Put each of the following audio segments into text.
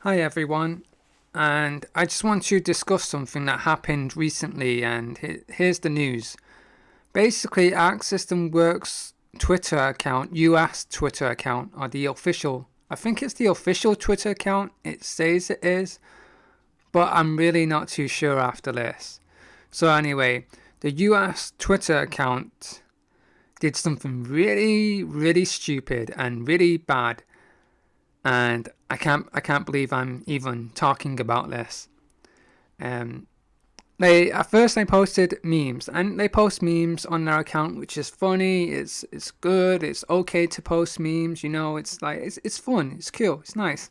Hi everyone, and I just want to discuss something that happened recently, and here's the news. Basically, Arc System Works Twitter account, US Twitter account, or the official, I think it's the official Twitter account, it says it is, but I'm really not too sure after this. So anyway, the US Twitter account did something really, really stupid and really bad, and I can't believe I'm even talking about this. Um, they at first they posted memes, and they post memes on their account, which is funny. It's good. It's okay to post memes. It's like it's fun. It's cool. It's nice.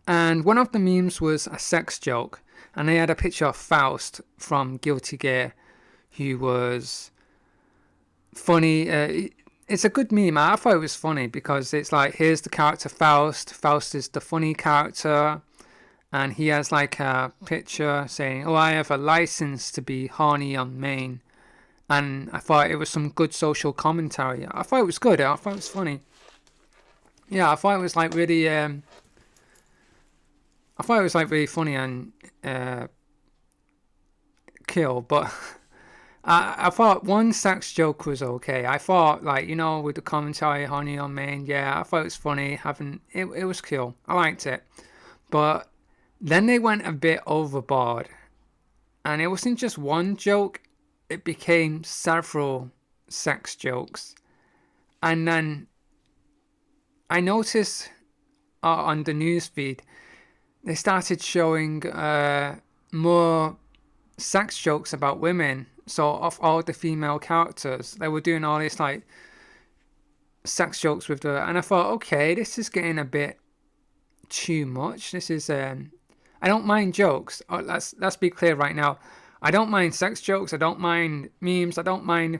And one of the memes was a sex joke, and they had a picture of Faust from Guilty Gear, who was funny. It's a good meme. I thought it was funny because it's like, here's the character Faust. Faust is the funny character, and he has like a picture saying, "Oh, I have a license to be horny on main." And I thought it was some good social commentary. I thought it was good. I thought it was funny. Yeah, I thought it was like really. I thought it was like really funny and kill, but I thought one sex joke was okay. I thought, like, with the commentary, honey on main, yeah, I thought it was funny. Having it was cool. I liked it. But then they went a bit overboard. And it wasn't just one joke, it became several sex jokes. And then I noticed on the newsfeed, they started showing more sex jokes about women. So of all the female characters, they were doing all these like sex jokes with the, and I thought, okay, this is getting a bit too much. This is I don't mind jokes. Oh, let's be clear right now. I don't mind sex jokes. I don't mind memes. I don't mind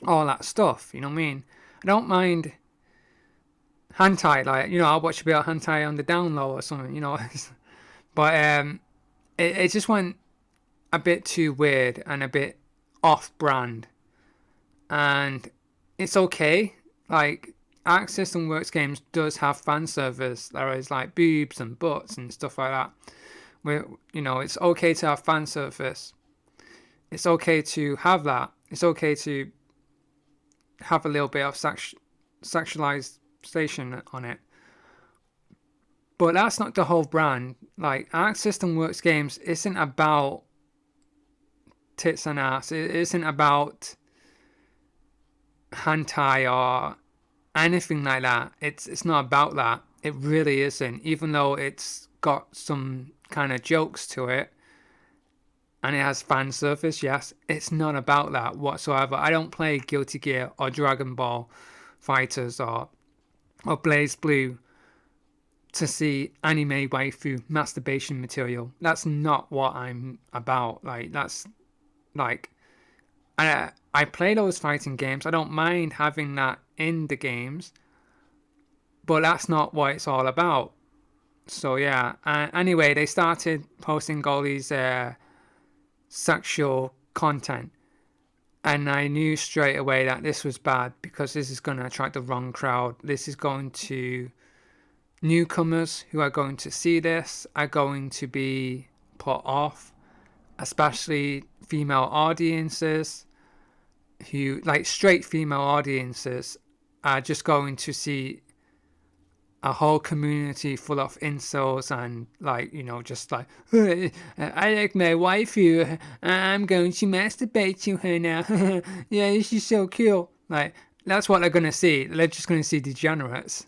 all that stuff. You know what I mean? I don't mind hentai. Like, I'll watch a bit of hentai on the down low or something. But it just went a bit too weird and a bit off-brand, and it's okay. Like, Arc System Works games does have fan service. There is like boobs and butts and stuff like that. Where it's okay to have fan service. It's okay to have that. It's okay to have a little bit of sexualization on it. But that's not the whole brand. Like, Arc System Works games isn't about tits and ass. It isn't about hentai or anything like that. It's not about that. It really isn't. Even though it's got some kind of jokes to it and it has fan service, yes, it's not about that whatsoever. I don't play Guilty Gear or Dragon Ball Fighters or Blazblue to see anime waifu masturbation material. That's not what I'm about. Like, that's like, I play those fighting games. I don't mind having that in the games, but that's not what it's all about. So yeah. Anyway, they started posting all these sexual content, and I knew straight away that this was bad because this is going to attract the wrong crowd. This is going to, newcomers who are going to see this are going to be put off, especially female audiences who, like, straight female audiences are just going to see a whole community full of incels and, like, just like, I like my waifu, I'm going to masturbate to her now. Yeah, this is so cool. Like, that's what they're going to see. They're just going to see degenerates.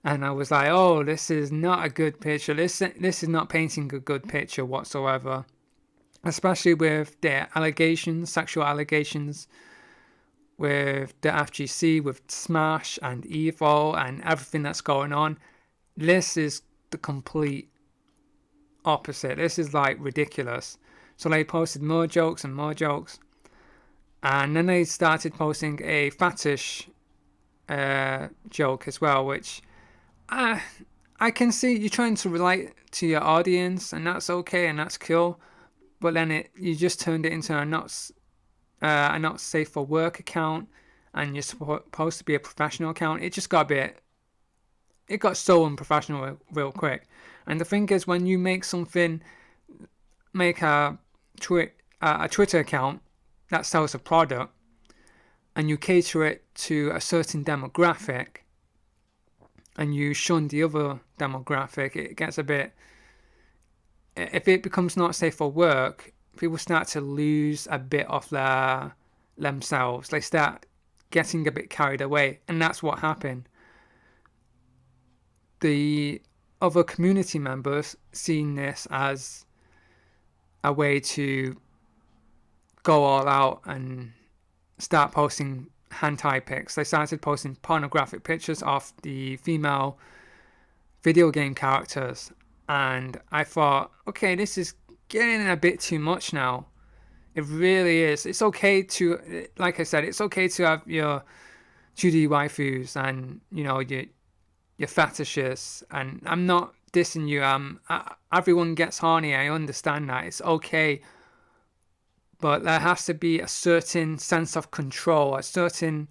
And I was like, oh, this is not a good picture. This is not painting a good picture whatsoever. Especially with the allegations, sexual allegations, with the FGC, with Smash and Evo and everything that's going on. This is the complete opposite. This is like ridiculous. So they posted more jokes and more jokes. And then they started posting a fetish joke as well, which I can see you're trying to relate to your audience, and that's okay and that's cool. But then you just turned it into a not safe for work account, and you're supposed to be a professional account. It just got a bit it got so unprofessional real quick. And the thing is, when you make a Twitter account that sells a product, and you cater it to a certain demographic, and you shun the other demographic, it gets a bit. If it becomes not safe for work, people start to lose a bit of themselves. They start getting a bit carried away, and that's what happened. The other community members seen this as a way to go all out and start posting hentai pics. They started posting pornographic pictures of the female video game characters, and I thought, okay, this is getting a bit too much now. It really is. It's okay to, like I said, it's okay to have your 2D waifus and, you know, your fetishes, and I'm not dissing you. Everyone gets horny, I understand that, it's okay, but there has to be a certain sense of control, a certain,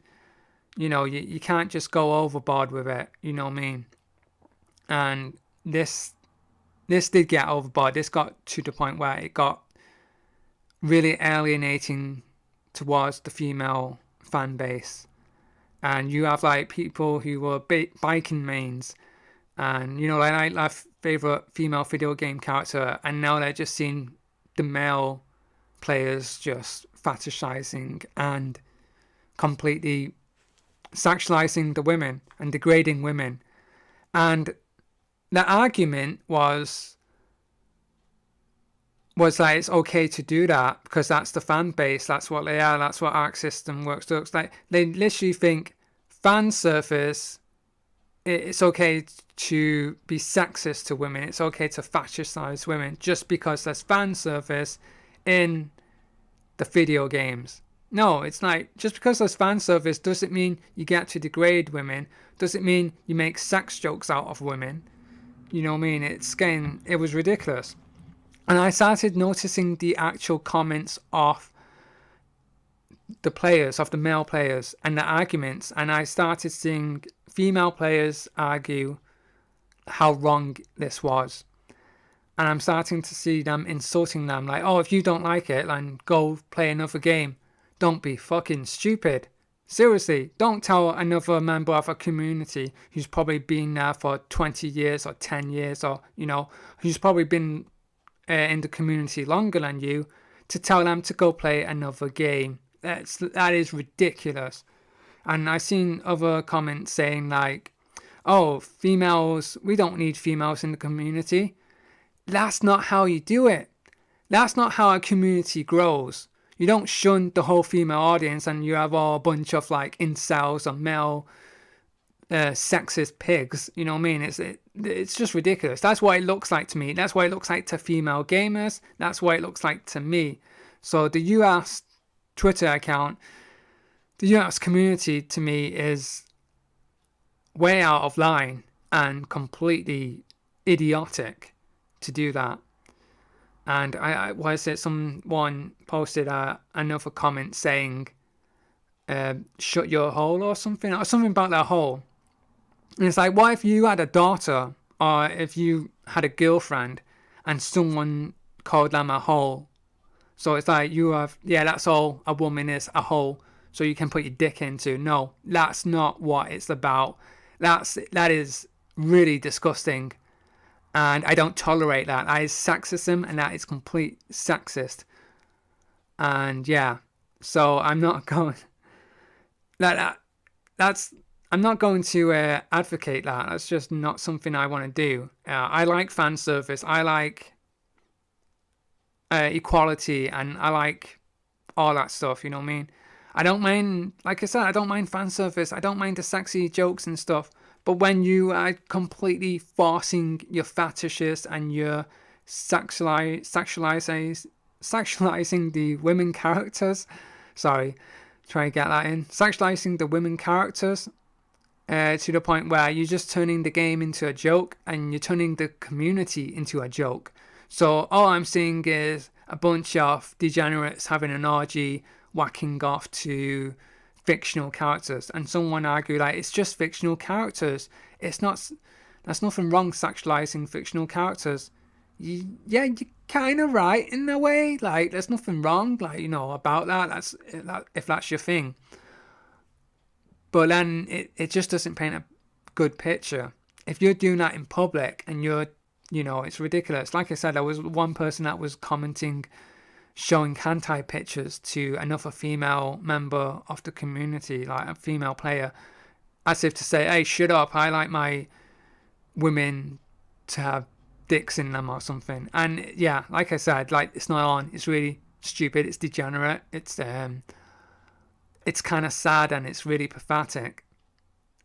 you know, you can't just go overboard with it, you know what I mean? And this did get overboard. This got to the point where it got really alienating towards the female fan base. And you have like people who were biking mains, and you know, like my favorite female video game character, and now they're just seeing the male players just fetishizing and completely sexualizing the women and degrading women. And the argument was that it's okay to do that because that's the fan base, that's what they are, that's what Arc System works. So it's like they literally think fan service, it's okay to be sexist to women, it's okay to fetishize women just because there's fan service in the video games. No, it's like, just because there's fan service doesn't mean you get to degrade women, doesn't mean you make sex jokes out of women. You know what I mean? It was ridiculous. And I started noticing the actual comments of the players, of the male players, and the arguments, and I started seeing female players argue how wrong this was. And I'm starting to see them insulting them, like, oh, if you don't like it, then go play another game. Don't be fucking stupid. Seriously, don't tell another member of a community who's probably been there for 20 years or 10 years, or, you know, who's probably been in the community longer than you, to tell them to go play another game. That is ridiculous. And I've seen other comments saying like, oh, females, we don't need females in the community. That's not how you do it. That's not how a community grows. You don't shun the whole female audience and you have all a bunch of like incels or male sexist pigs. You know what I mean? It's just ridiculous. That's what it looks like to me. That's what it looks like to female gamers. That's what it looks like to me. So the US Twitter account, the US community to me is way out of line and completely idiotic to do that. And someone posted another comment saying, shut your hole or something about their hole. And it's like, what if you had a daughter or if you had a girlfriend and someone called them a hole? So it's like, that's all a woman is, a hole, so you can put your dick into. No, that's not what it's about. That is really disgusting. And I don't tolerate that. That is sexism, and that is complete sexist. And yeah, so I'm not going. I'm not going to advocate that. That's just not something I want to do. I like fan service. I like equality, and I like all that stuff. You know what I mean? I don't mind. Like I said, I don't mind fan service. I don't mind the sexy jokes and stuff. But when you are completely forcing your fetishes and you're sexualizing the women characters, sorry, try to get that in, sexualizing the women characters to the point where you're just turning the game into a joke and you're turning the community into a joke. So all I'm seeing is a bunch of degenerates having an orgy, whacking off to fictional characters, and someone argued like, it's just fictional characters, It's not. There's nothing wrong sexualizing fictional characters. Yeah, you're kind of right in a way. Like, there's nothing wrong, like, about that. If that's your thing. But then it just doesn't paint a good picture. If you're doing that in public and it's ridiculous. Like I said, there was one person that was commenting, showing hentai pictures to another female member of the community, like a female player, as if to say, hey, shut up, I like my women to have dicks in them or something. And yeah, like I said, like, it's not on. It's really stupid. It's degenerate. It's kind of sad, and it's really pathetic.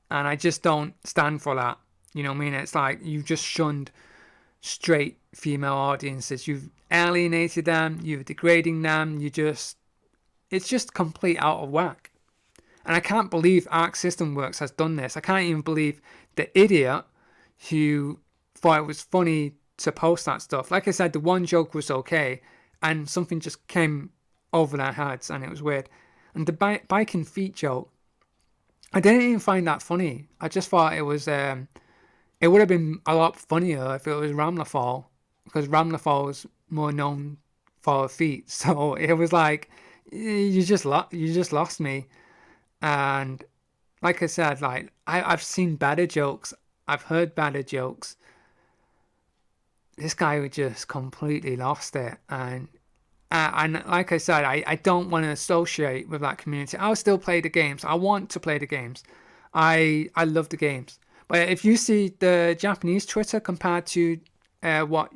And I just don't stand for that. You know what I mean? It's like you just shunned straight female audiences. You've alienated them. You're degrading them. It's just complete out of whack. And I can't believe Arc System Works has done this. I can't even believe the idiot who thought it was funny to post that stuff. Like I said, the one joke was okay, and something just came over their heads, and it was weird. And the biking feet joke, I didn't even find that funny. I just thought it was, it would have been a lot funnier if it was Ramlethal, because Ramlethal is more known for feet. So it was like, you just lost me. And like I said, like, I've seen better jokes. I've heard better jokes. This guy just completely lost it. And like I said, I don't want to associate with that community. I'll still play the games. I want to play the games. I love the games. But if you see the Japanese Twitter compared to what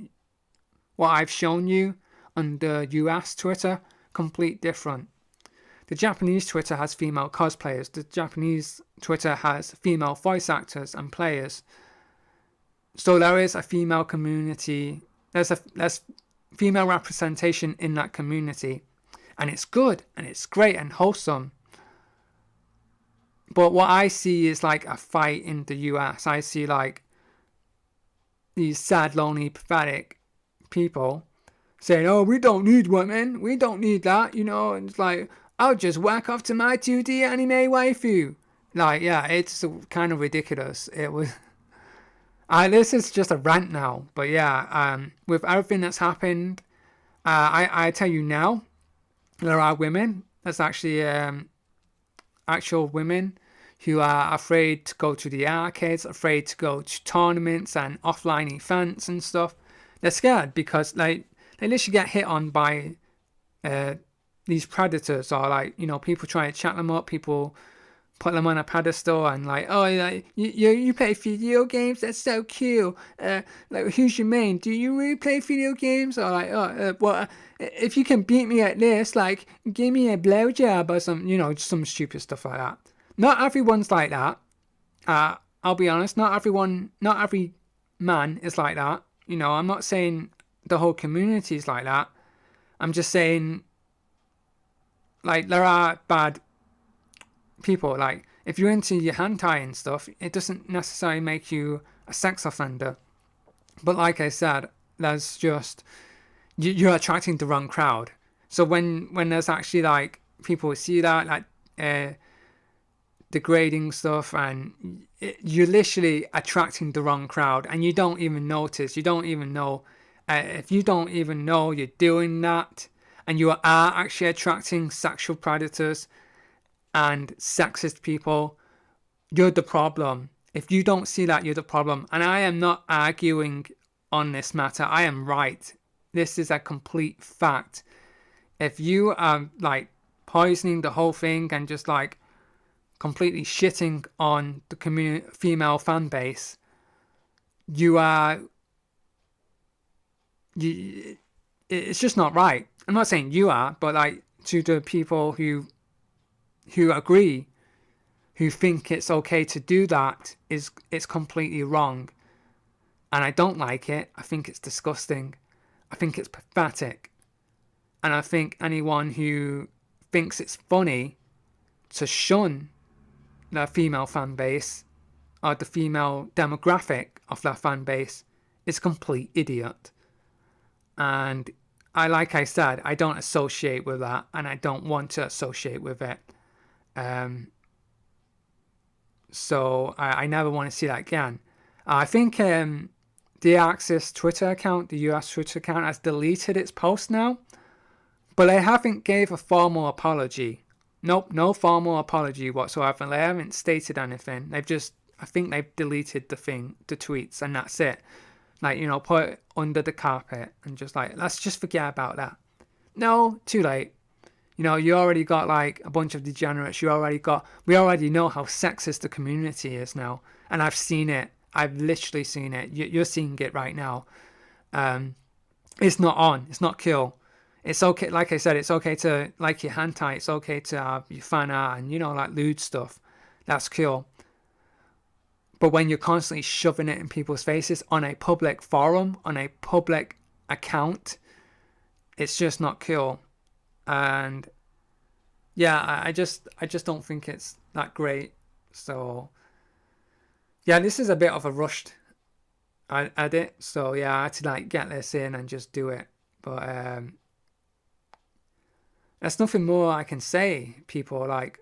I've shown you on the US Twitter, complete different. The Japanese Twitter has female cosplayers. The Japanese Twitter has female voice actors and players. So there is a female community. There's female representation in that community, and it's good and it's great and wholesome. But what I see is like a fight in the US. I see like these sad, lonely, pathetic people saying, oh, we don't need women, we don't need that, and it's like, I'll just whack off to my 2D anime waifu. Like, yeah, it's kind of ridiculous. It was this is just a rant now, but yeah, with everything that's happened, I tell you now, there are women. There's actually actual women who are afraid to go to the arcades, afraid to go to tournaments and offline events and stuff. They're scared because they literally get hit on by these predators, or like, people trying to chat them up, people put them on a pedestal and like, oh, yeah, you play video games? That's so cute. Like, who's your main? Do you really play video games? Or like, well, if you can beat me at this, like, give me a blowjob or some, some stupid stuff like that. Not everyone's like that. I'll be honest. Not every man is like that. I'm not saying the whole community is like that. I'm just saying, like, there are bad people. Like, if you're into your hentai and stuff, it doesn't necessarily make you a sex offender. But like I said, there's just, you're attracting the wrong crowd. So when there's actually like people who see that, like degrading stuff, and you're literally attracting the wrong crowd, and you don't even notice. You don't even know. If you don't even know you're doing that, and you are actually attracting sexual predators and sexist people, you're the problem. If you don't see that, you're the problem. And I am not arguing on this matter. I am right. This is a complete fact. If you are like poisoning the whole thing and just like completely shitting on the female fan base, it's just not right. I'm not saying you are, but like, to the people who agree, who think it's okay to do that, it's completely wrong. And I don't like it. I think it's disgusting. I think it's pathetic. And I think anyone who thinks it's funny to shun the female fan base or the female demographic of that fan base is a complete idiot. And like I said, I don't associate with that, and I don't want to associate with it. So I never want to see that again. I think the Axis Twitter account, the US Twitter account, has deleted its post now, but they haven't gave a formal apology. Nope, no formal apology whatsoever. They haven't stated anything. I think they've deleted the tweets, and that's it. Like, you know, put it under the carpet and just like, let's just forget about that. No, too late. You know, you already got like a bunch of degenerates. We already know how sexist the community is now. And I've seen it. I've literally seen it. You're seeing it right now. It's not on. It's not cool. It's okay. Like I said, it's okay to like your hentai. It's okay to have your fan art and, you know, like lewd stuff. That's cool. But when you're constantly shoving it in people's faces on a public forum, on a public account, it's just not cool. And yeah, I just don't think it's that great. So yeah, this is a bit of a rushed edit. So yeah, I had to like get this in and just do it. But there's nothing more I can say. People, like,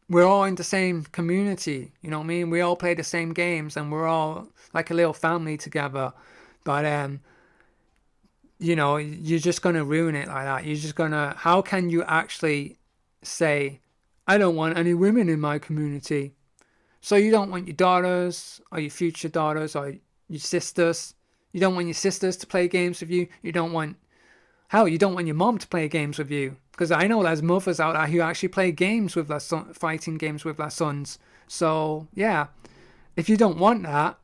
we're all in the same community, you know what I mean? We all play the same games and we're all like a little family together. But you know, you're just gonna ruin it like that. You're just gonna, how can you actually say, I don't want any women in my community? So you don't want your daughters or your future daughters or your sisters, you don't want your sisters to play games with you, you don't want your mom to play games with you. Because I know there's mothers out there who actually play games with their fighting games with their sons. So yeah, if you don't want that,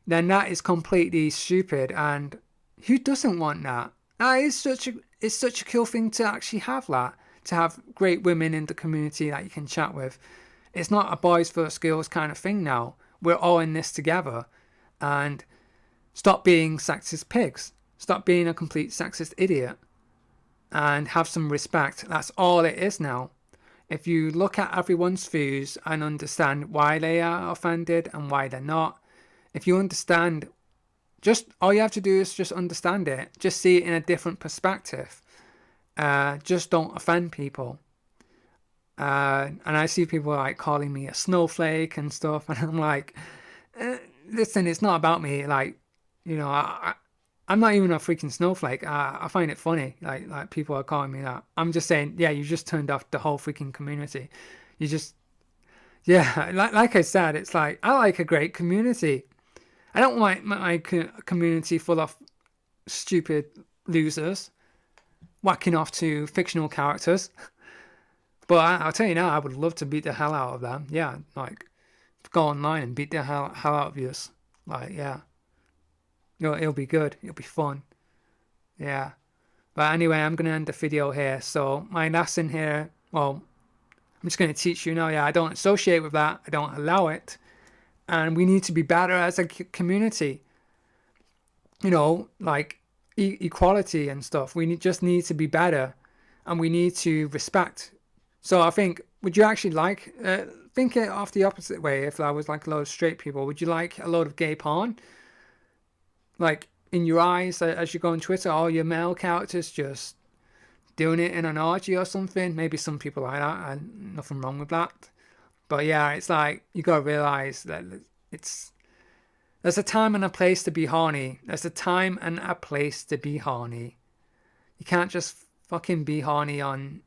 then that is completely stupid. And who doesn't want that? It's such a cool thing to actually have that. To have great women in the community that you can chat with. It's not a boys versus girls kind of thing now. We're all in this together. And stop being sexist pigs. Stop being a complete sexist idiot. And have some respect. That's all it is now. If you look at everyone's views and understand why they are offended and why they're not, if you understand, just all you have to do is just understand it. Just see it in a different perspective. Just don't offend people. And I see people like calling me a snowflake and stuff, and I'm like, listen, it's not about me. Like, you know, I'm not even a freaking snowflake. I find it funny. Like people are calling me that. I'm just saying, yeah, you just turned off the whole freaking community. You just, yeah, like I said, it's like, I like a great community. I don't like my community full of stupid losers whacking off to fictional characters. But I'll tell you now, I would love to beat the hell out of them. Yeah, like, go online and beat the hell out of yours. Like, yeah. It'll be good. It'll be fun. Yeah. But anyway, I'm going to end the video here. So my lesson here, well, I'm just going to teach you now. Yeah, I don't associate with that. I don't allow it. And we need to be better as a community. You know, like equality and stuff. We just need to be better. And we need to respect. So I think, would you actually like, think it off the opposite way. If there was like a load of straight people, would you like a load of gay porn? Like, in your eyes, as you go on Twitter, all your male characters just doing it in an orgy or something. Maybe some people like that, and nothing wrong with that. But yeah, it's like, you gotta realise that there's a time and a place to be horny. There's a time and a place to be horny. You can't just fucking be horny on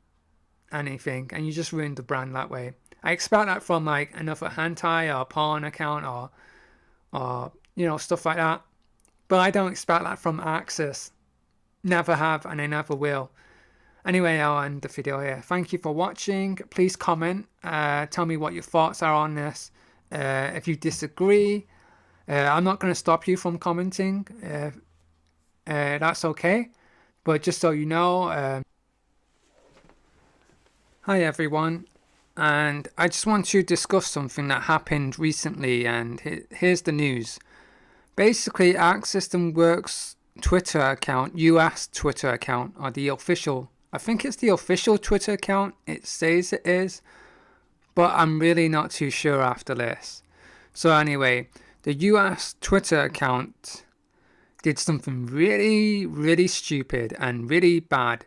anything, and you just ruin the brand that way. I expect that from like another hentai or porn account or you know, stuff like that. But I don't expect that from Axis. Never have, and I never will. Anyway, I'll end the video here. Thank you for watching. Please comment. Tell me what your thoughts are on this. If you disagree, I'm not going to stop you from commenting. That's okay. But just so you know, hi everyone. And I just want to discuss something that happened recently. And here's the news. Basically, Sexism Works Twitter account, US Twitter account, or the official, I think it's the official Twitter account, it says it is, but I'm really not too sure after this. So anyway, the US Twitter account did something really, really stupid and really bad,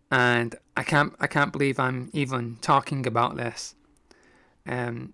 and I can't believe I'm even talking about this. Um,